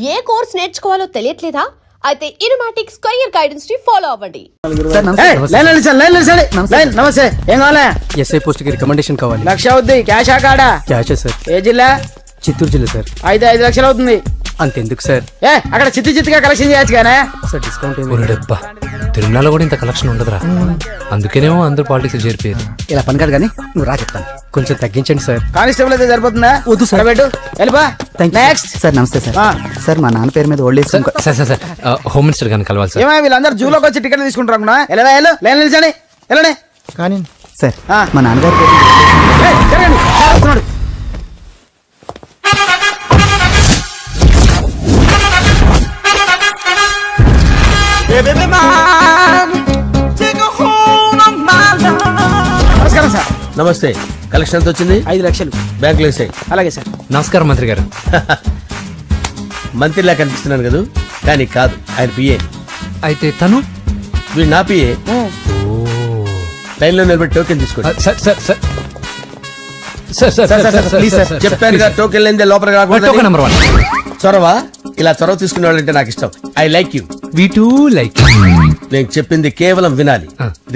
ఏ course నేర్చుకోవాలో తెలియట్లేదా? అయితే ఇనుమాటిక్ square guidance ని follow అవ్వండి. నమస్తే. ఏం కావాలా? ఎస్ఐ పోస్ట్ కి రికమెండేషన్ కావాలి. 1,00,000 అవుద్ది. క్యాషా కాడా? క్యాషే సార్. ఏ జిల్లా? చిత్తూరు జిల్లా సార్. అయితే 5 లక్షలు అవుతుంది. అంతెందుకు సార్? అక్కడ చిత్తుగా కలెక్షన్ చేయొచ్చు కానీ సార్ డిస్కౌంట్ డబ్బా తిరుమలలో కూడా ఇంత కలెక్షన్ ఉండదురా. అందుకేనేమో అందరూ పాలిటిక్స్ చేరిపోయారు. ఇలా పని కాదు కానీ నువ్వు రా చెప్తాను. కొంచెం తగ్గించండి సార్. కానిస్టేబుల్ అయితే సరిపోతుందా? వద్దు సార్. పెట్టు వెళ్ళిపా. నెక్స్ట్ సార్ నమస్తే సార్. సార్ మా నాన్న పేరు మీద old age sir sir sir home minister గారిని కలవాలి సార్. ఏమో వీళ్ళందరూ జూలోకి వచ్చి టికెట్ తీసుకుంటారు అనుకున్నా. లైన్ నిలిచండి. వెళ్ళండి. కానీ సార్ మా నాన్నగారి పేరు వస్తున్నాడు. నమస్కారం సార్. నమస్తే. కలెక్షన్ ఎంత వచ్చింది? 5 లక్షలు బ్యాంకులో వేసాయి. అలాగే సార్. నమస్కారం మంత్రి గారు. మంత్రిలా కనిపిస్తున్నాను కదా, కానీ కాదు, ఆయన పిఏ. అయితే తను వీడు నా పిఏ. లైన్ లో నిలబెట్టి టోకెన్ తీసుకోండి. Sir sir sir sir sir sir please sir చెప్పాను కదా, టోకెన్ లేనిదే లోపలికి రాకూడదు. Token number 1. చొరవ. ఇలా చొరవ తీసుకునే వాళ్ళంటే నాకు ఇష్టం. I like you. We two like. నేను చెప్పింది కేవలం వినాలి,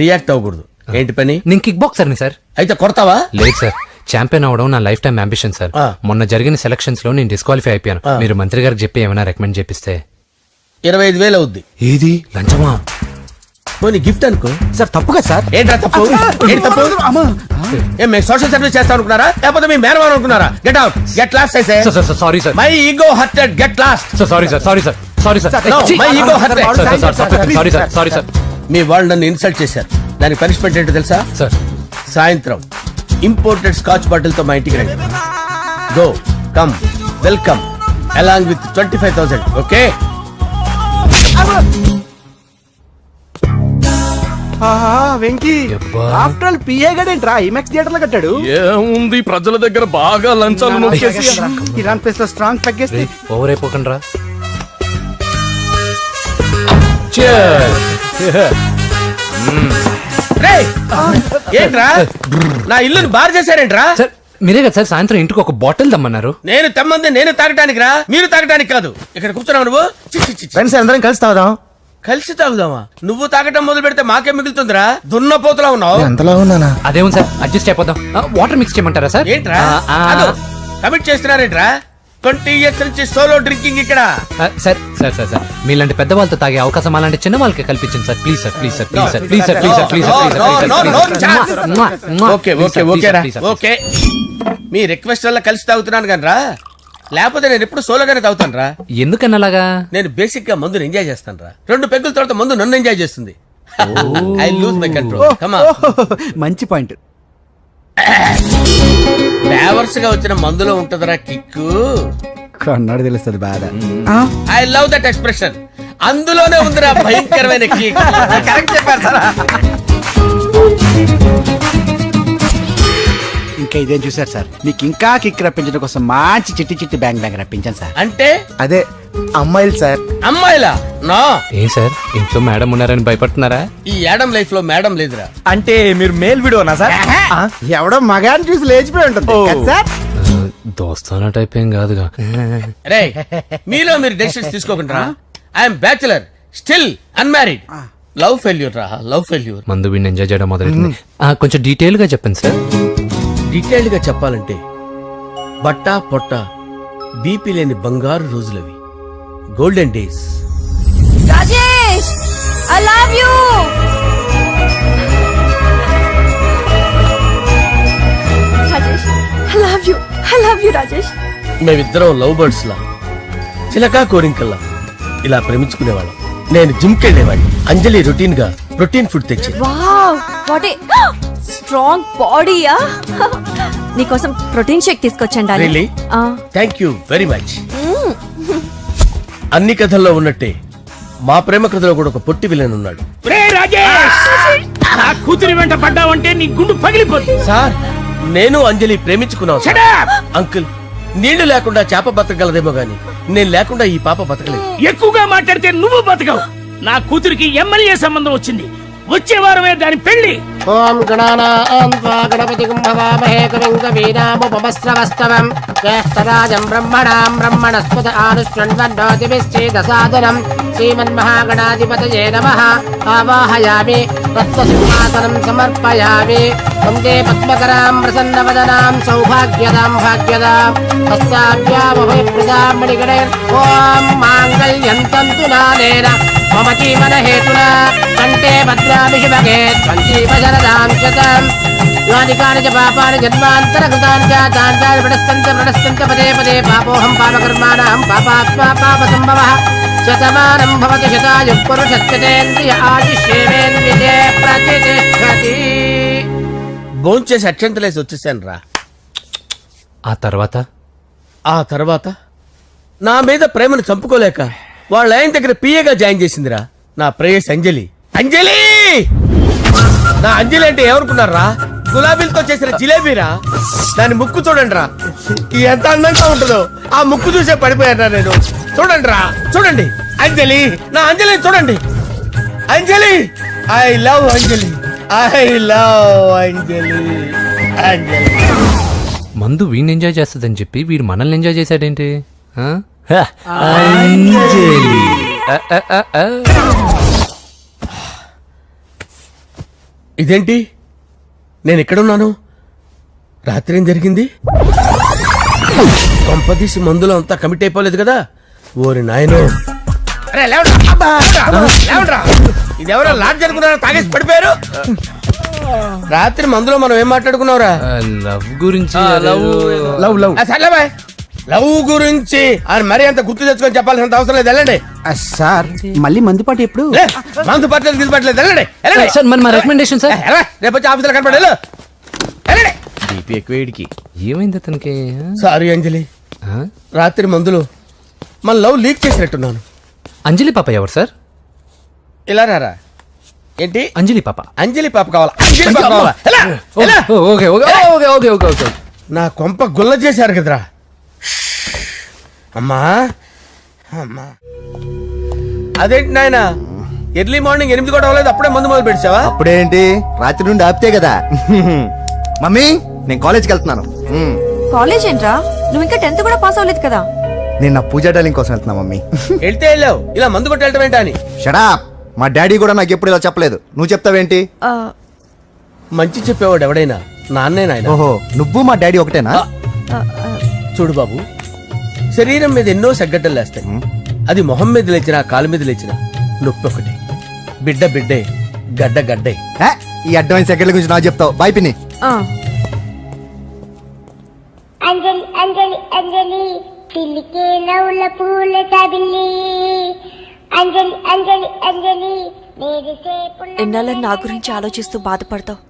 రియాక్ట్ అవ్వకూడదు. ఏంటి పని? నేను కిక్ బాక్సర్ని సార్. అయితే కొడతావా? లేదు సార్, ఛాంపియన్ అవడం నా లైఫ్ టైం అంబిషన్ సార్. మొన్న జరిగిన సెలక్షన్స్ లో నేను డిస్క్వాలిఫై అయిపోయాను. మీరు మంత్రి గారికి చెప్పి ఏమైనా రికమెండ్ చేపిస్తే. 25,000 అవుద్ది. ఏది లంచమా? పోనీ గిఫ్ట్ అనుకో. సార్ తప్పుగా సార్. ఏంట్రా తప్పు? ఏంటి తప్పు? ఏం మేము సోషల్ సర్వీస్ చేస్తాం అనుకున్నారా, లేకపోతే మీ మేనమాన్ అనుకున్నారా? Get out, get lost. అయితే sorry sir, my ego hurted, get lost. Sorry sir, sorry sir, sorry sir, my ego hurted. Sorry sir, sorry sir. మీ వాళ్ళు నన్ను ఇన్సల్ట్ చేశారు. దానికి పనిష్మెంట్ ఏంటో తెలుసా? సార్ సాయంత్రం ఇంపోర్టెడ్ స్కాచ్ బాటిల్ తో మా ఇంటికి రండి. Go come welcome along with 25,000. Okay? Venky after all PA గడేంట్రా ఇమెక్స్ థియేటర్ లో కట్టాడు. ఏముంది, ప్రజల దగ్గర బాగా లంచాలు నొక్కేసి ఇరాన్ ప్లేస్ లో స్ట్రాంగ్ తగ్గేస్తే ఓవర్ అయిపోకండి రా. ఏంట్రా నా ఇల్లుని బార్ చేశారేంట్రా? సార్ మీరే కదా సార్ సాయంత్రం ఇంటికి ఒక బాటిల్ దమ్మన్నారు. నేను తెమ్మంది నేను తాగటానికి రా, మీరు తాగటానికి కాదు. ఇక్కడ కూర్చున్నావు నువ్వు. ఫ్రెండ్స్ అందరం కలిసి తాగుదాం. కలిసి తాగుదామా? నువ్వు తాగటం మొదలు పెడితే మాకే మిగులుతుందిరా. దున్నపోతులా ఉన్నావు. ఎంతలా ఉన్నానా? అదేమో సార్ అడ్జస్ట్ అయిపోదాం. వాటర్ మిక్స్ చేయమంటారా సార్? ఏంట్రా కమిట్ చేస్తున్నారేంట్రా? 20 years నుంచి సోలో డ్రింకింగ్ ఇక్కడ. సార్ సార్ సార్ సార్ మీలాంటి పెద్ద వాళ్ళతో తాగే అవకాశం అలాంటి చిన్న వాళ్ళకి కల్పించండి sir. Please sir, please sir, please sir, please sir, please sir, please sir. Okay okay okay రా, ఓకే. మీ రిక్వెస్ట్ వల్ల కలిసి తాగుతున్నాను కానీ రా, లేకపోతే నేను ఎప్పుడు సోలోగానే తాగుతాను రా. ఎందుకన్నా అలాగా? నేను బేసిక్ గా మందుని ఎంజాయ్ చేస్తాను రా. 2 పెగ్గుల తర్వాత మందు నన్ను ఎంజాయ్ చేస్తుంది. I lose my control. Come on. మంచి పాయింట్. ఫ్లేవర్స్ గా వచ్చిన మందులో ఉంటదరా కిక్కు. కన్నాడు తెలుస్తుంది బాధ. I love that expression. అందులోనే ఉందిరా భయంకరమైన కిక్. కరెక్ట్ చెప్పారు సార్. ఇంకా ఇదేం చూసారు సార్, మీకు ఇంకా కిక్ రప్పించడం కోసం మంచి చిట్టి చిట్టి బ్యాంగ్ బ్యాంగ్ రప్పించాను సార్. అంటే అదే అమ్మాయిలు సార్. అమ్మాయిలా? నా ఏం సార్ ఇంట్లో మేడం ఉన్నారని భయపడుతున్నారా? ఈ యాడమ్ లైఫ్ లో మేడం లేదురా. అంటే మీరు మేల్ వీడియోనా సార్? ఎవడో మగాన్ని చూసి లేచిపోయి ఉంటుంది సార్. దోస్తానా టైప్ ఏం కాదుగా. రే మీలో మీరు డెసిషన్స్ తీసుకోకుండా. I'm bachelor, still unmarried. Love failure రా, లవ్ ఫెయిల్యూర్. మందు వీడిని ఎంజాయ్ చేయడం మొదలైంది. కొంచెం డీటెయిల్ గా చెప్పండి సార్. డీటెయిల్డ్ గా చెప్పాలంటే బట్టా పొట్ట బీపీ లేని బంగారు రోజులవి, golden days. Rajesh, I love you. Rajesh, I love you. I love you Rajesh. మేమిద్దరం లవ్ బర్డ్స్ లా, చిలకా కోరింకల్లా ఇలా ప్రేమించుకునేవాళ్ళం. నేను జిమ్ కెళ్ళేవాడిని. అంజలి రొటీన్ గా ప్రోటీన్ ఫుడ్ తెచ్చేది. వావ్ వాట్ ఏ స్ట్రాంగ్ బాడీయా. నీకోసం ప్రోటీన్ షేక్ తీసుకొచ్చండి. Really? Thank you very much. అన్ని కథల్లో ఉన్నట్టే మా ప్రేమ కథలో కూడా ఒక పొట్టి విలన్ ఉన్నాడు. కూతురి వెంట పడ్డావంటే నీ గుండు పగిలిపోతుంది. సార్ నేను అంజలి ప్రేమించుకున్నాను. అంకుల్, నీళ్లు లేకుండా చేప బతకగలదేమో గాని నేను లేకుండా ఈ పాప బతకలేదు. ఎక్కువగా మాట్లాడితే నువ్వు బతకవు. నా కూతురికి ఎమ్మెల్యే సంబంధం వచ్చింది. వచ్చే వారమే దాని పెళ్లి. ఓం గణానాం త్వా గణపతిం భవామహే కవిం కవీనాముపమస్రవస్తవం జ్యేష్ఠరాజం బ్రహ్మణాం బ్రహ్మణస్పత ఆనుష్ణ్వన్నోతిభిశ్చేదసాదనం శ్రీమన్మహాగణాధిపతయే నమః ఆవాహయామి తత్వసింహాసనం సమర్పయామి వందే పద్మకరాం ప్రసన్నవదనాం సౌభాగ్యదాం భాగ్యదాం హస్తాభ్యామభయప్రదాం మణిగణైర్ ఓం మాంగళ్యం తంతు నానేన మమ జీవనహేతునా కంటే భద్రామి శుభగే సంజీవశరదాం శతం యాని కాని చ పాపాని జన్మాంతరకృతాని చ తాని ప్రణస్తంత పదే పదే పాపోహం పాపకర్మాణం పాపాత్మా పాపసంభవః శతమానం భవతి శతాయుః పురుషస్యతేంద్రియ ఆయుష్యేవేంద్రియే ప్రతిష్టతి. భోంచేసి అక్షంతలేసి వచ్చేసాను రా. ఆ తర్వాత నా మీద ప్రేమను చంపుకోలేక వాళ్ళ ఆయన దగ్గర పిఏగా జాయిన్ చేసిందిరా నా ప్రేయస్ అంజలి. అంజలి నా అంజలి అంటే ఏమనుకున్నారా? గులాబీలతో చేసిన జిలేబీరా. దాని ముక్కు చూడండి రా, ఎంత అందంగా ఉంటుందో. ఆ ముక్కు చూసే పడిపోయారా నేను. చూడండి రా, చూడండి అంజలి, నా అంజలిని చూడండి. Anjali, I love Anjali, I love Anjali. Anjali మందు వీడిని ఎంజాయ్ చేస్తుందని చెప్పి వీడు మనల్ని ఎంజాయ్ చేశాడేంటి? ఆ? ఇదేంటి నేను ఎక్కడున్నాను? రాత్రి ఏం జరిగింది? కొంపదీసి మందులో అంతా కమిట్ అయిపోలేదు కదా? ఓరి నాయనో, ఇదెవరో లాడ్జ్ అనుకున్నారా? తాగేసి పడిపోయారు. రాత్రి మందులో మనం ఏం మాట్లాడుకున్నావురా? లవ్ గురించి సర్లే బాయ్, లవ్ గురించి అని మరీ అంత గుర్తు తెచ్చుకొని చెప్పాల్సినంత అవసరం లేదు. వెళ్ళండి. సార్ మళ్ళీ మందుపాటి ఎప్పుడు? మందు పట్టలేదు గిల్లు పట్టలేదు. వెళ్ళండి వెళ్ళండి. సార్ మరి మా రికమెండేషన్ సార్. రేపు వచ్చి ఆఫీసులో కనపడి వెళ్ళండి. బీపీ ఎక్కువేడికి. ఏమైంది అతనికి? సారీ అంజలి, ఆ? రాత్రి మందులో మన లవ్ లీక్ చేసినట్టున్నాను. అంజలి పాప ఎవరు సార్? ఇలా రారా. ఏంటి అంజలి పాప? అంజలి పాప కావాలా? అంజలి పాప కావాలా? ఎలా? ఎలా? Okay okay okay okay okay okay. నా కొంప గుల్ల చేశారు కదరా. అమ్మా అమ్మా, అదేంటి నాయన ఎర్లీ మార్నింగ్ 8 కూడా అవ్వలేదు, అప్పుడే మందు మొదలు పెడిచావా? అప్పుడేంటి, రాత్రి నుండి ఆపితే కదా. మమ్మీ నేను కాలేజ్కి వెళ్తున్నాను. కాలేజ్ ఏంట్రా? నువ్వు ఇంకా 10th కూడా పాస్ అవ్వలేదు కదా. నేను నా పూజా డాలింగ్ కోసం వెళ్తున్నా మమ్మీ. వెళ్తే వెళ్ళావు, ఇలా మందు కొట్టి వెళ్ళటం ఏంటా అని. షడా, మా డాడీ కూడా నాకు ఎప్పుడు ఇలా చెప్పలేదు. నువ్వు చెప్తావేంటి? ఆ, మంచి చెప్పేవాడు ఎవడైనా నాన్నే నాయన. ఓహో, నువ్వు మా డాడీ ఒకటేనా? ఆ, ఆ, చూడు బాబు, శరీరం మీద ఎన్నో సగ్గడ్డలు లేస్తాయి. అది మొహం మీద లేచినా కాలు మీద లేచినా నొప్పి ఒకటే. బిడ్డ బిడ్డే, గడ్డ గడ్డే. ఏ, ఈ అడ్వాన్స్ సెకండ్ల గురించి నాకు చెప్తావు. బాయ్ పిన్ని. ఆ. అంజలి అంజలి అంజలి పిల్లికే నవ్వుల పూల తబిల్లి అంజలి అంజలి అంజలి ఎన్నాళ్ళ నా గురించి ఆలోచిస్తూ బాధపడతావు?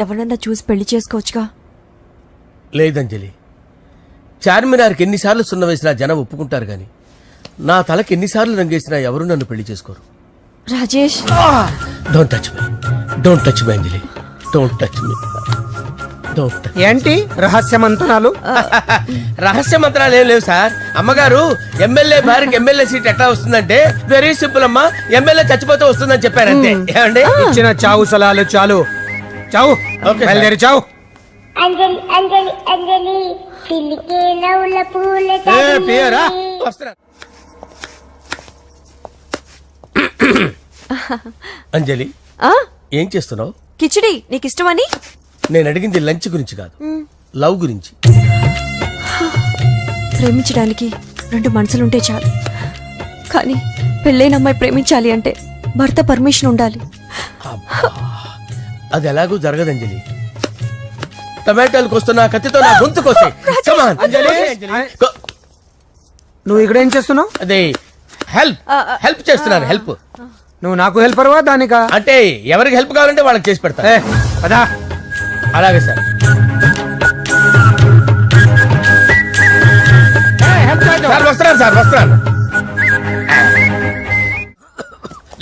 ఎవరన్నా చూసి పెళ్లి చేసుకోవచ్చుగా. లేదంజలి, చార్మినార్కి ఎన్నిసార్లు సున్న వేసినా జనం ఒప్పుకుంటారు గాని నా తలకి ఎన్నిసార్లు రంగేసినా ఎవరు నన్ను పెళ్లి చేసుకోరు. Rajesh, don't touch me, don't touch me Anjali, don't touch me, don't touch. ఏంటి రహస్య మంతనాలు? రహస్య మంత్రాలు ఏం లేవు సార్. అమ్మగారు ఎమ్మెల్యే భార్యకి ఎమ్మెల్యే సీట్ ఎట్లా వస్తుందంటే వెరీ సింపుల్ అమ్మా, ఎమ్మెల్యే చచ్చిపోతే వస్తుందని చెప్పారు అంతే. ఏమండి? ఇచ్చిన చావు సలాలు చాలు. చావు, ఓకే బయలుదేరి చావు. అంజలి అంజలి అంజలి పిల్లికే నవ్వుల పూల తబిల్లి వస్తున్నా. అంజలి, ఆ? ఏం చేస్తున్నావు? కిచిడి నీకు ఇష్టమని. నేను అడిగింది లంచ్ గురించి కాదు, లవ్ గురించి. ప్రేమించడానికి 2 మనసులుంటే చాలు, కానీ పెళ్ళైన అమ్మాయి ప్రేమించాలి అంటే భర్త పర్మిషన్ ఉండాలి. అది ఎలాగూ జరగదు అంజలి. టమాటాలు కోస్తున్నా కత్తితో నా గొంతు కోసే. Come on, అంజలి. నువ్వు ఇక్కడ ఏం చేస్తున్నావు? అదే హెల్ప్ హెల్ప్ చేస్తున్నాను. హెల్ప్ నువ్వు నాకు హెల్పర్వా దానికా? అంటే ఎవరికి హెల్ప్ కావాలంటే వాళ్ళకి చేసి పెడతా. పదా. అలాగే సార్. సార్ వస్తున్నాను, సార్ వస్తున్నాను.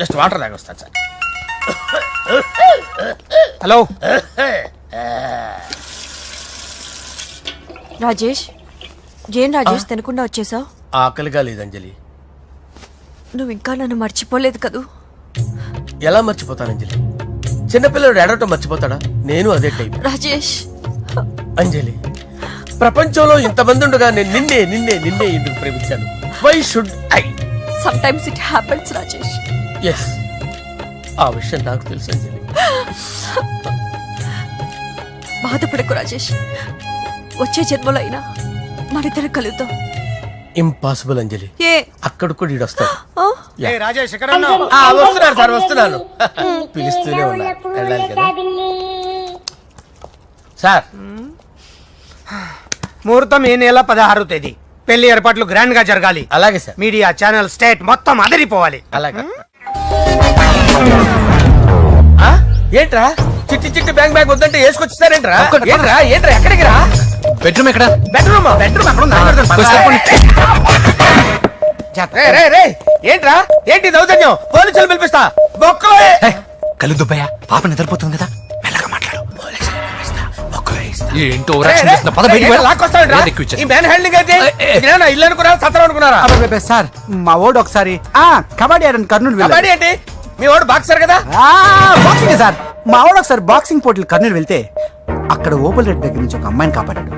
జస్ట్ వాటర్ తాగి వస్తాను సార్. హలో. రాజేష్, ఏం రాజేష్ తినకుండా వచ్చేసావు? ఆకలిగా లేదు అంజలి. నువ్వు ఇంకా నన్ను మర్చిపోలేదు కదూ? ఎలా మర్చిపోతాను అంజలి? చిన్నపిల్లడు ఏడవటం మర్చిపోతాడా? నేను అదే టైప్. రాజేష్, అంజలి, ప్రపంచంలో ఇంతమంది ఉండగా నేను నిన్నే నిన్నే నిన్నే ఎందుకు ప్రేమించాను? Why should I? Sometimes it happens Rajesh. Yes, ఆ విషయం నాకు తెలుసు అంజలి. బాధపడకు రాజేష్, వచ్చే జన్మలో అయినా మనిద్దరం కలుద్దాం. ఇంపాసిబుల్ అంజలి. ఏ అక్కడ కూడా ఈడు వస్తాడు. ఆ? రాజేష్ వస్తున్నాను సార్, వస్తున్నాను. పిలుస్తూనే ఉన్నారు, వెళ్ళాలి కదా సార్. ముహూర్తం ఈ నెల 16వ తేదీ. పెళ్లి ఏర్పాట్లు గ్రాండ్ గా జరగాలి. అలాగే సార్, మీడియా ఛానల్ స్టేట్ మొత్తం అదిరిపోవాలి. అలాగే. ఆ? ఏంట్రా చిట్టి చిట్టి బ్యాంక్ బ్యాగ్ వద్దంటే వేసుకొచ్చేసారేంట్రా? ఏంట్రా ఏంట్రా ఎక్కడికి రా? బెడ్రూమ్ ఎక్కడ? బెడ్రూమ్ బెడ్రూమ్ అక్కడ ఉంది. రే రే రే, ఏంట్రా ఏంటి దౌర్జన్యం? పోలీసులు పిలిపిస్తా. బొక్కలో కళ్ళు దుబ్బయ్యా, పాప నిద్రపోతుంది కదా, మెల్లగా మాట్లాడు. ఏంటో ఓవరాక్షన్ చేస్తున్నా, పద బయటికి వెళ్ళు. ఏది ఎక్కువ ఇచ్చేస్తా. ఈ మ్యాన్ హ్యాండింగ్ అయితే ఇదేనా ఇల్లు అనుకున్నారా, సత్రం అనుకున్నారా? సార్ మా ఓడు ఒకసారి కబడ్డీ ఆడని కర్నూలు కబడ్డీ ఏంటి? మీ వాడు బాక్సర్ కదా? Boxing sir. మా వాడు ఒకసారి బాక్సింగ్ పోటీలు కర్నూలు వెళ్తే అక్కడ ఓపెల్ రెడ్ దగ్గర నుంచి ఒక అమ్మాయిని కాపాడాడు.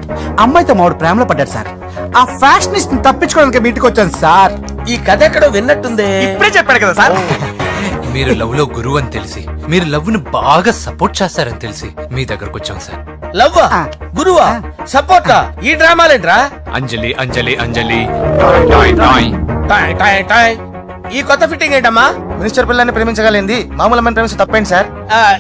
అమ్మాయితో మా వాడు ప్రేమలో పడ్డాడు సార్. ఆ ఫ్యాషనిస్ట్ తప్పించుకోవడానికి మీటికి వచ్చాను సార్. ఈ కథ ఎక్కడో విన్నట్టుంది. ఇప్పుడే చెప్పాడు కదా సార్. మీరు లవ్ లో గురువు అని తెలిసి, మీరు లవ్ ను బాగా సపోర్ట్ చేస్తారని తెలిసి మీ దగ్గరకు వచ్చాం సార్. లవ్వా, గురువా, సపోర్టా? ఈ డ్రామాలేంట్రా? అంజలి అంజలి అంజలి టాయ్ టాయ్. టాయ్ టాయ్ టాయ్. ఈ కొత్త ఫిట్టింగ్ ఏంటమ్మా? మినిస్టర్ పిల్లల్ని ప్రేమించగలిగింది మామూలు అమ్మని ప్రేమించి తప్పేంటి సార్?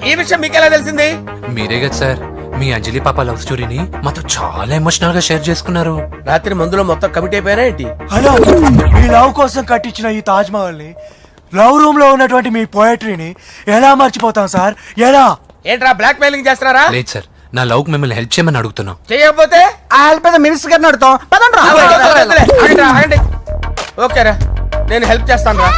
ఈ విషయం మీకెలా తెలిసింది? మీరే కదా సార్ మీ అంజలి పాప లవ్ స్టోరీని మాతో చాలా ఎమోషనల్ గా షేర్ చేసుకున్నారు. రాత్రి మందులో మొత్తం కమిట్ అయిపోయారా ఏంటి? హలో, మీ లవ్ కోసం కట్టించిన ఈ తాజ్ మహల్ ని, లవ్ రూమ్ లో ఉన్నటువంటి మీ పోయట్రీని ఎలా మర్చిపోతాం సార్? ఎలా? ఏంట్రా బ్లాక్ మెయిలింగ్ చేస్తున్నారా? లేదు సార్, నా లవ్ కు మిమ్మల్ని హెల్ప్ చేయమని అడుగుతున్నాం. చేయకపోతే ఆ హెల్ప్ అయితే మినిస్టర్ గారిని అడుగుతాం. పదండి రా. ఆగండి, ఆగండి. ఓకేరా, నేను హెల్ప్ చేస్తాను రా.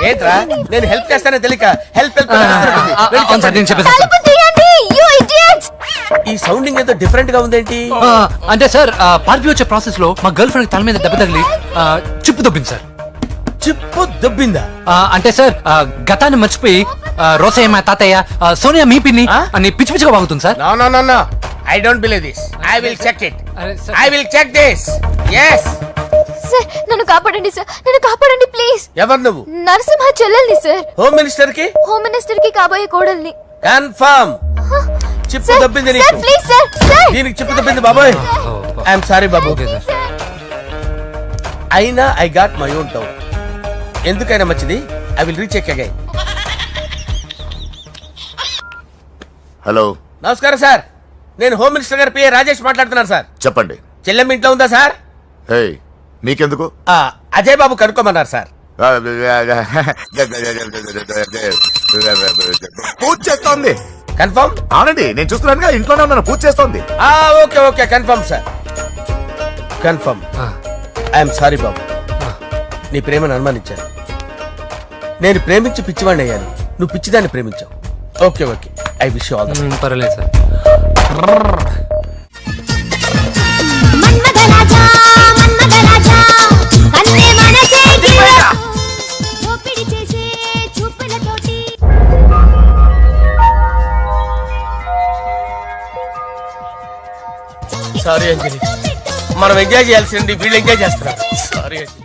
ఏంట్రా నేను హెల్ప్ చేస్తానే తెలియక హెల్ప్ హెల్ప్ అవును సార్, నేను చెప్పేసి ఈ సౌండింగ్ ఏదో డిఫరెంట్ గా ఉందేంటి? అంటే సార్ పార్టీ వచ్చే ప్రాసెస్ లో మా గర్ల్ ఫ్రెండ్ తల మీద దెబ్బ తగిలి చిప్పు దొబ్బింది సార్. చిప్పు దొబ్బిందా? అంటే సార్ గతాన్ని మర్చిపోయి రోసయ్య మా తాతయ్య, సోనియా మీ పిన్ని అని పిచ్చి పిచ్చిగా వాగుతుంది sir. No no no no, I don't believe this. I will check it. అరే sir. I will check this. yes. Sir నన్ను కాపాడండి సార్, నన్ను కాపాడండి ప్లీజ్. ఎవరు నువ్వు? నరసింహ చెల్లెల్ని సార్, హోమ్ మినిస్టర్ కి హోమ్ మినిస్టర్ కి కాబోయే కోడల్ని. కన్ఫర్మ్ చిప్పు సార్, దొబ్బింది సార్ నీకు. Please sir, sir. దీనికి చిప్పు దొబ్బింది బాబోయ్. ఐఎమ్ సారీ బాబు. Okay sir. అయినా I got my own town. ఎందుకైనా మంచిది, I will recheck again. Hello, నమస్కారం సార్, నేను home minister garu PA Rajesh మాట్లాడుతున్నాను సార్. చెప్పండి. చెల్లెమ్మ ఇంట్లో ఉందా సార్? హే, మీకెందుకు? అజయ్ బాబు కనుక్కోమన్నారు సార్. పూజ చేస్తోంది. కన్ఫర్మ్? అవునండి, నేను చూస్తున్నానుగా, ఇంట్లోనే ఉన్నాను, పూజ చేస్తోంది. Okay okay, confirm sir, confirm. I'm sorry బాబు, నీ ప్రేమను అనుమానించాను. నేను ప్రేమించి పిచ్చివాడిని అయ్యాను, నువ్వు పిచ్చిదాన్ని ప్రేమించావు. Okay okay, I wish you all the best. పర్వాలేదు సార్. మన్మథరాజా మన్మథరాజా కన్నే మనసే దోపిడి చేసే చూపులతోటి. సారీ అంజలి, మనం ఎంజాయ్ చేయాల్సింది వీళ్ళు ఎంజాయ్ చేస్తున్నారు. సారీ అంజలి.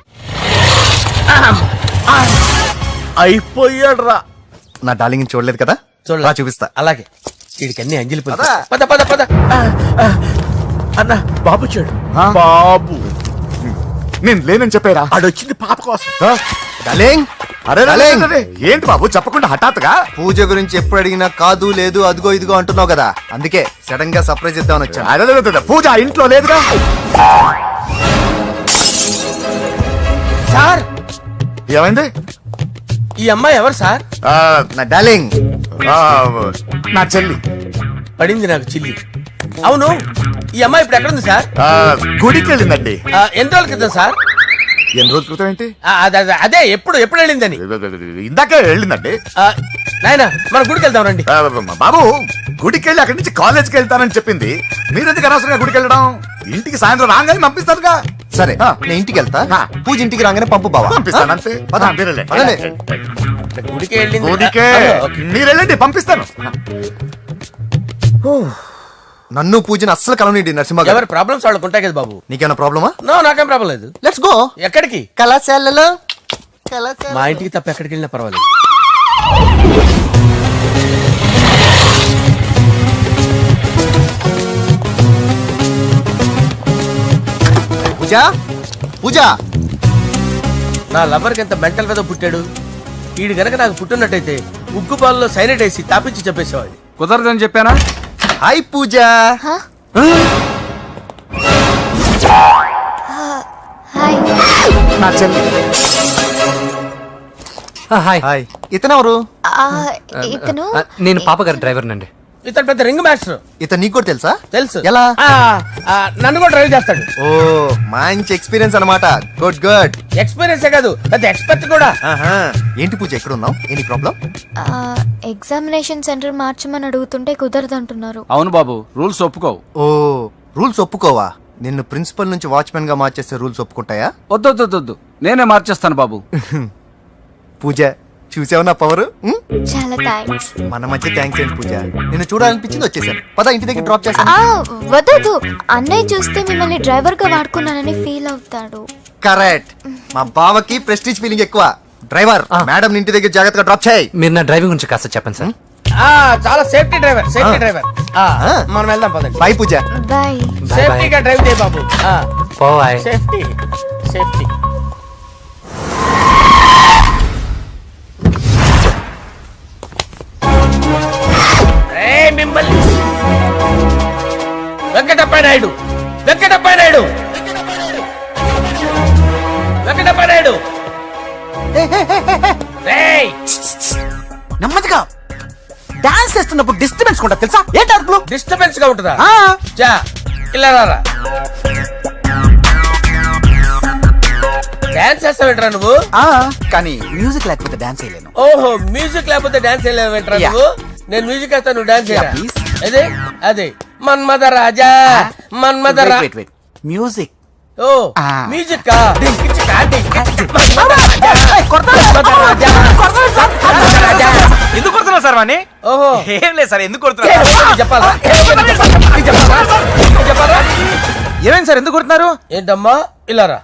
అయిపోయాడు రా. నా డార్లింగ్ చూడలేదు కదా, చూడలే. చూపిస్తా. అలాగే, వీడికి అన్ని అంజలి పద పద. పద పద పద. అన్న బాబు చూడు. బాబు, నేను లేనని చెప్పారా? ఆడొచ్చింది పాప కోసం. డార్లింగ్, అరే డార్లింగ్. ఏంటి బాబు చెప్పకుండా హఠాత్తుగా? పూజ గురించి ఎప్పుడు అడిగినా కాదు లేదు అదిగో ఇదిగో అంటున్నావు కదా, అందుకే సడన్ గా సర్ప్రైజ్ ఇద్దామని వచ్చాను. అరే, పూజ ఆ ఇంట్లో లేదుగా. సార్, ఏమైంది? ఈ అమ్మాయి ఎవరు సార్? నా డార్లింగ్, నా చెల్లి. పడింది నాకు చిల్లి. అవును, ఈ అమ్మాయి ఇప్పుడు ఎక్కడుంది సార్? గుడికి వెళ్ళిందండి. ఎన్ని రోజుల క్రితం సార్? ఎన్ని రోజుల క్రితం ఏంటి? అదే ఎప్పుడు ఎప్పుడు వెళ్ళిందని. ఇందాకే వెళ్ళిందండి. నాయన మన గుడికి వెళ్దాం రండి. బాబు, గుడికి వెళ్ళి అక్కడి నుంచి కాలేజ్కి వెళ్తానని చెప్పింది. మీరెందుకు అనవసరంగా గుడికి వెళ్ళడం? ఇంటికి సాయంత్రం రాగానే పంపిస్తారుగా. సరే నేను ఇంటికి వెళ్తా పూజ ఇంటికి రాగానే పంపు బావా పంపిస్తాను అంతే పద. మీరు వెళ్ళండి. పదండి. గుడికి వెళ్ళింది గుడికే ఓకే. మీరు వెళ్ళండి పంపిస్తాను నన్ను పూజని అస్సలు కలవనిండి నరసింహ గారు. ఎవరి ప్రాబ్లమ్స్ వాళ్ళకు ఉంటాయి కదా బాబు. నీకేమైనా ప్రాబ్లమా? నో నాకేం ప్రాబ్లం లేదు. Let's go. ఎక్కడికి? కళాశాలలో మా ఇంటికి తప్ప ఎక్కడికి వెళ్ళినా పర్వాలేదు. పూజ పూజ నా లవర్కి ఎంత మెంటల్ మీద పుట్టాడు. వీడు గనక నాకు పుట్టినట్టయితే ఉగ్గు పాలలో సైనట్ వేసి తాపించి చెప్పేసేవాడిని. కుదరదని చెప్పానా? హాయ్ పూజ. హాయ్. నా చెల్లి. హాయ్ హాయ్ ఇతనెవరు? ఇతను నేను పాప గారి డ్రైవర్ నండి. ఇతను పెద్ద రింగ్ మాస్టర్. ఇతను నీకు కూడా తెలుసా? తెలుసు. ఎలా? నన్ను కూడా డ్రైవ్ చేస్తాడు. ఓ మంచి ఎక్స్పీరియన్స్ అన్నమాట. Good good. ఎక్స్పీరియన్సే కాదు పెద్ద ఎక్స్పర్ట్ కూడా. ఏంటి పూజ ఎక్కడ ఉన్నావు? Any problem? ఎగ్జామినేషన్ సెంటర్ మార్చమని అడుగుతుంటే కుదరదంటున్నారు. అవును బాబు, రూల్స్ ఒప్పుకోవు. ఓ రూల్స్ ఒప్పుకోవా? నిన్ను ప్రిన్సిపల్ నుంచి వాచ్మెన్ గా మార్చేస్తే రూల్స్ ఒప్పుకుంటాయా? వద్దు నేనే మార్చేస్తాను బాబు. పూజ చూసావు నా పవర్? చాలా థ్యాంక్స్. మన మధ్య థ్యాంక్స్ ఏంటి పూజ, నిన్ను చూడాలనిపించింది వచ్చేసాను. పద ఇంటి దగ్గర డ్రాప్ చేశాను. వద్దు అన్నయ్య చూస్తే మిమ్మల్ని డ్రైవర్ గా వాడుకున్నానని ఫీల్ అవుతాడు. కరెక్ట్. మా బావకి ప్రెస్టీజ్ ఫీలింగ్ ఎక్కువ. డ్రైవర్ మేడం ఇంటి దగ్గర జాగ్రత్తగా డ్రాప్ చేయి. మీరు నా డ్రైవింగ్ గురించి కాస్త చెప్పండి సార్. చాలా సేఫ్టీ డ్రైవర్. మనం వెళ్దాం పదండి. బాయ్ పూజ. బాయ్. సేఫ్టీగా డ్రైవ్ చేయి బాబు. బాయ్. Safety safety. మిమ్మల్ని వెంకటప్ప నాయుడు రేయ్, నెమ్మదిగా డాన్స్ చేస్తున్నప్పుడు డిస్టర్బెన్స్ కూడా తెలుసా? ఏంటి అరుపులు? డిస్టర్బెన్స్ గా ఉంటుందా? ఆ, చా ఇలా రారా. డాన్స్ చేస్తావేంట్రా నువ్వు? ఆ, కానీ మ్యూజిక్ లేకపోతే డాన్స్ చేయలేను. ఓహో మ్యూజిక్ లేకపోతే డాన్స్ చేయలేవేంట్రా Yeah. నువ్వు? నేను మ్యూజిక్ వేస్తా, నువ్వు డాన్స్ చేయరా? Yeah, please. అదే అదే మన్మద రాజా మన్మద రా. Wait. మ్యూజిక్. ఓ Ah. మ్యూజిక్ కా ఎందుకు కొడుతున్నా సార్ వాణ్ణి? ఓహో ఏం లేదు సార్, ఎందుకు కొడుతున్నా? చెప్పాలా ఏమైంది సార్, ఎందుకు కొడుతున్నారు? ఏంటమ్మా ఇలా రా.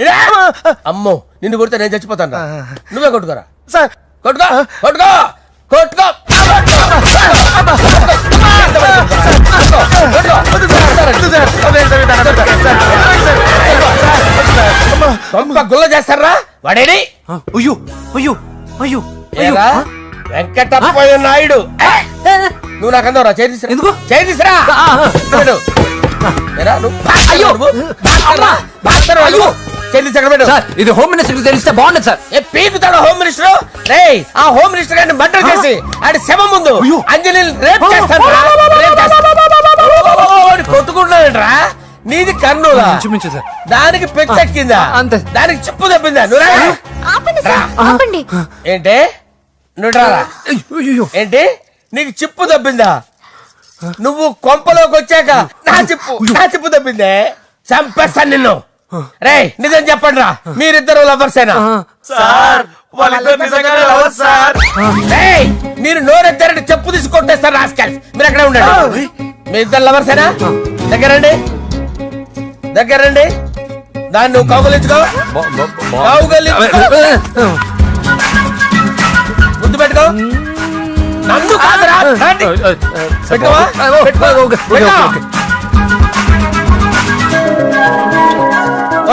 ఇలా. అమ్మో నిన్ను కొడితే నేను చచ్చిపోతాను రా. నువ్వే కొట్టుకోరా సార్ కొట్టుకో కొట్టుకో కొట్టుకో. గుల్ల చేస్తారా వాడేడి? అయ్యో ఏరా వెంకటప్పయ్య నాయుడు. నువ్వు నాకు అందరా చేతిరా. ఎందుకు? చేతిరా. సార్ ఇది హోమ్ మినిస్టర్ తెలిస్తే బాగుండదు సార్. పీకుతాడు home minister. రేయ్ ఆ హోమ్ మినిస్టర్ గారిని మర్డర్ చేసి ఆడి శవం ముందు అంజలి రేప్ చేస్తాను. కొట్టుకుంటున్నాడంట్రా. నీది కన్నులా? ఇంచుమించు సార్. దానికి పెచ్చెక్కిందా? అంతే. దానికి చెప్పు తప్పిందా? నువ్వు రా. ఆపండి సార్, ఆపండి. ఏంటి నువ్వు రారా. ఏంటి నీకు చిప్పు తప్పిందా? నువ్వు కొంపలోకి వచ్చాక నా చిప్పు తప్పిందే. చంపేస్తాను నిన్ను. రే నిజం చెప్పండి రా, మీరిద్దరు లవర్సేనా? రేయ్, మీరు నోరెత్తారంటే చెప్పు తీసి కొట్టేస్తారు రాస్కల్స్. మీరు ఎక్కడ ఉండండి. మీ ఇద్దరు లవర్సేనా? దగ్గరండి దాన్ని నువ్వు కౌగలించుకో. ముద్దు పెట్టుకో. నన్ను కాదురా. పెట్టుకోవా?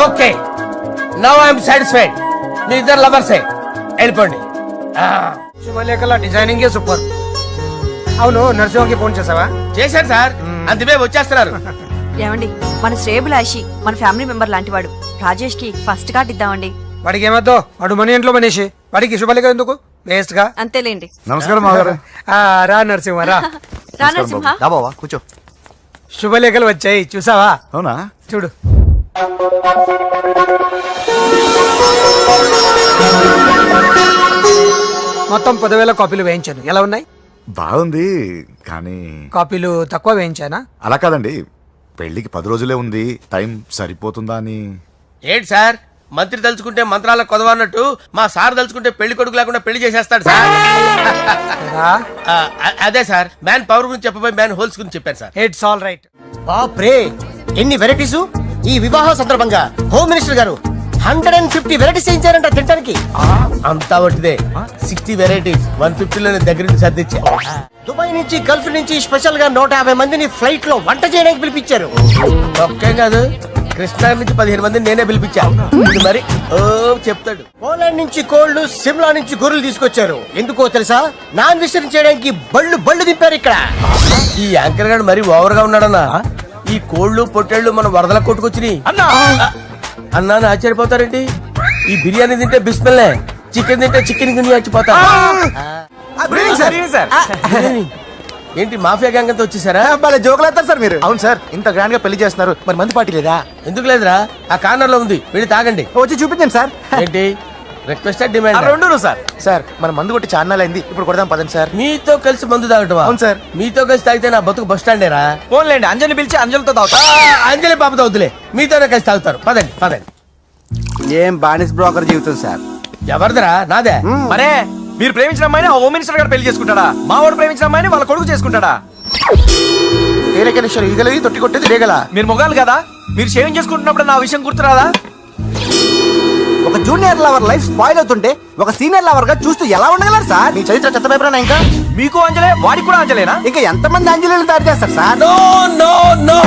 Okay now I'm satisfied. మీ ఇద్దరు లవర్సే, వెళ్ళిపోండి. శుభలేఖల డిజైనింగ్ సూపర్. అవును, నరసింహకి ఫోన్ చేసావా? చేశాను సార్, అందుకే వచ్చేస్తున్నారు. ఏమండి, మన శ్రేయబులాషి మన ఫ్యామిలీ మెంబర్ లాంటి వాడు. రాజేష్ కి ఫస్ట్ కార్డ్ ఇద్దామండి. వాడికి ఏమద్దో, వాడు మన ఇంట్లో మనిషి. వాడికి శుభలేఖ ఎందుకు? వేస్ట్ గా. అంతేలేండి. నమస్కారం మామగారు. రా నరసింహ రా. రా నరసింహ. రా బావా కూర్చో. శుభలేఖలు వచ్చాయి చూసావా? అవునా? చూడు. మొత్తం 10,000 కాపీలు వేయించాను. ఎలా ఉన్నాయి? బాగుంది కానీ కాపీలు తక్కువ వేయించానా? అలా కాదండి, పెళ్లికి 10 రోజులే ఉంది, టైం సరిపోతుందా అని. ఏంటి సార్ మంత్రి తలుచుకుంటే మంత్రాలకు కొదవన్నట్టు మా సార్ తలుచుకుంటే పెళ్లి కొడుకు లేకుండా పెళ్లి చేసేస్తాడు సార్. అదే సార్ మ్యాన్ పవర్ గురించి చెప్పబోయి మ్యాన్ హోల్స్ గురించి చెప్పాను సార్. It's all right. బాప్రే ఎన్ని వెరైటీస్! ఈ వివాహ సందర్భంగా హోమ్ మినిస్టర్ గారు 150 వెరైటీస్ చేయించారంట తినడానికి. అంతా ఒకటిదే 60 వెరైటీస్ 150లోనే దగ్గర నుంచి సర్దిచ్చా. దుబాయ్ నుంచి గల్ఫ్ నుంచి స్పెషల్ గా 150 మందిని ఫ్లైట్ లో వంట చేయడానికి పిలిపించారు. ఒక్కేం కాదు కృష్ణా నుంచి 15 మందిని నేనే పిలిపించా. ఇది మరి ఓ చెప్తాడు. పోలాండ్ నుంచి కోళ్లు, సిమ్లా నుంచి గొర్రెలు తీసుకొచ్చారు. ఎందుకో తెలుసా? నాన్ వెజిటేరియన్ చేయడానికి బళ్ళు దింపారు ఇక్కడ. ఈ యాంకర్ గారు మరి ఓవర్ గా ఉన్నాడన్నా. ఈ కోళ్లు పొట్టేళ్లు మన వరదల కొట్టుకొచ్చినాయి అన్నా అని ఆశ్చర్యపోతారేంటి? ఈ బిర్యానీ తింటే బిస్మిల్లే, చికెన్ తింటే చికెన్ గిన్నె చచ్చిపోతా. ఏంటి మాఫియా గ్యాంగ్ అంతా వచ్చేసారా? జోకులు వేస్తారు సార్ మీరు. అవును సార్, ఇంత గ్రాండ్ గా పెళ్లి చేస్తున్నారు, మరి మంది పార్టీ లేదా? ఎందుకు లేదురా, ఆ కార్నర్ లో ఉంది, వెళ్ళి తాగండి. వచ్చి చూపించండి సార్. ఏంటి రిక్వెస్ట్ డిమాండ్? రెండు సార్. సార్ మన మందు కొట్టి చాన్నాలు అయింది, ఇప్పుడు కొడదాం పదండి సార్. మీతో కలిసి మందు తాగటమా? అవును సార్. మీతో కలిసి తాగితే నా బతుకు బస్ స్టాండేరా? ఫోన్లేండి, అంజలి పిలిచి అంజలితో తాగుతా. అంజలి పాపతో వద్దులే, మీతోనే కలిసి తాగుతారు. పదండి పదండి. ఏం బానిస్ బ్రోకర్ జీవితం సార్. ఎవరిదిరా? నాదే. మరే మీరు ప్రేమించిన అమ్మాయిని ఆ హోమ్ మినిస్టర్ గారు పెళ్లి చేసుకుంటాడా? మా వాడు ప్రేమించిన అమ్మాయిని వాళ్ళ కొడుకు చేసుకుంటాడా? ఏలకేశ్వర ఈగలవి తొట్టి కొట్టేది రేగల. మీరు మొగాలు కదా, మీరు షేవింగ్ చేసుకుంటున్నప్పుడు నా విషయం గుర్తురాదా? ఒక జూనియర్ లవర్ లైఫ్ స్పాయిల్ అవుతుంటే ఒక సీనియర్ లవర్ గా చూస్తూ ఎలా ఉండగలరు సార్? మీ చరిత్ర చెత్త పేపరా ఇంకా? మీకు అంజలే, వాడికి కూడా అంజలేనా? ఇంకా ఎంతమంది అంజలిని తయారు చేస్తారు sir? No no no,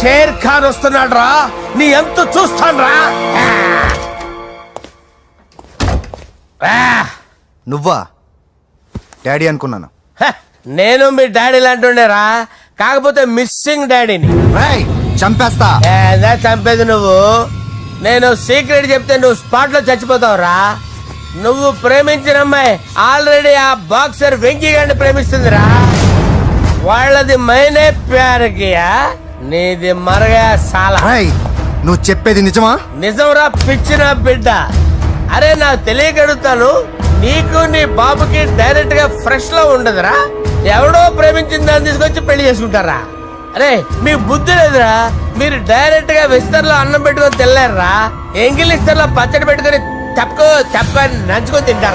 Sher Khan వస్తున్నాడు రా, నీ ఎంత చూస్తాను రా. నువ్వా? డాడీ అనుకున్నాను. నేను మీ డాడీ లాంటి రా, కాకపోతే మిస్సింగ్ డాడీని. రేయ్, చంపేస్తా. ఏదా చంపేది నువ్వు? నేను సీక్రెట్ చెప్తే నువ్వు స్పాట్ లో చచ్చిపోతావు రా. నువ్వు ప్రేమించిన అమ్మాయి ఆల్రెడీ ఆ బాక్సర్ వెంకీ గారిని ప్రేమిస్తుందిరా. వాళ్ళది మైనే ప్యార్ కియా, నీది మరగా సాలా. రేయ్, నువ్వు చెప్పేది నిజమా? నిజంరా పిచ్చిన బిడ్డ. అరే నాకు తెలియగడుగుతాను, నీకు నీ బాబుకి డైరెక్ట్ గా ఫ్రెష్ లో ఉండదురా. ఎవడో ప్రేమించిన దాన్ని తీసుకొచ్చి పెళ్లి చేసుకుంటారా? అరే మీకు బుద్ధి లేదురా. మీరు డైరెక్ట్ గా విస్తర్లో అన్నం పెట్టుకొని తినలేరురా. ఎంగిల్ ఇస్తర్లో పచ్చడి పెట్టుకొని తప్పుకో నంచుకొని తింటారా.